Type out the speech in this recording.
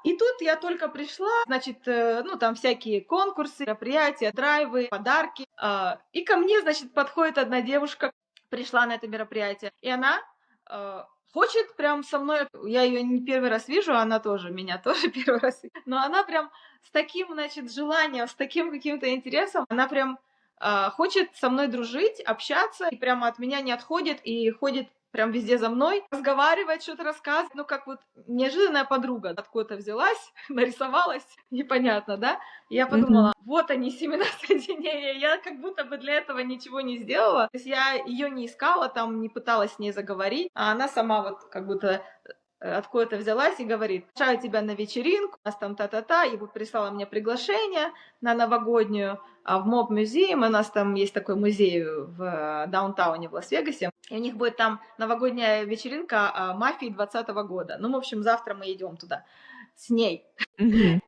И тут я только пришла, значит, ну, там всякие конкурсы, мероприятия, драйвы, подарки. И ко мне, значит, подходит одна девушка, пришла на это мероприятие, и она э, хочет прям со мной, я ее не первый раз вижу, она тоже, меня тоже первый раз, но она прям с таким, значит, желанием, с таким каким-то интересом, она прям хочет со мной дружить, общаться, и прямо от меня не отходит, и ходит прям везде за мной, разговаривает, что-то рассказывает, ну, как вот неожиданная подруга откуда-то взялась, нарисовалась, непонятно, да? И я Мгм. подумала, вот они, семена соединения, я как будто бы для этого ничего не сделала, то есть я ее не искала, там, не пыталась с ней заговорить, а она сама вот как будто откуда-то взялась и говорит: "Приглашаю тебя на вечеринку, у нас там та-та-та", и вот прислала мне приглашение на новогоднюю в Mob Museum. У нас там есть такой музей в даунтауне в Лас-Вегасе, и у них будет там новогодняя вечеринка мафии 2020 года. Ну, в общем, завтра мы идем туда с ней. Мгм.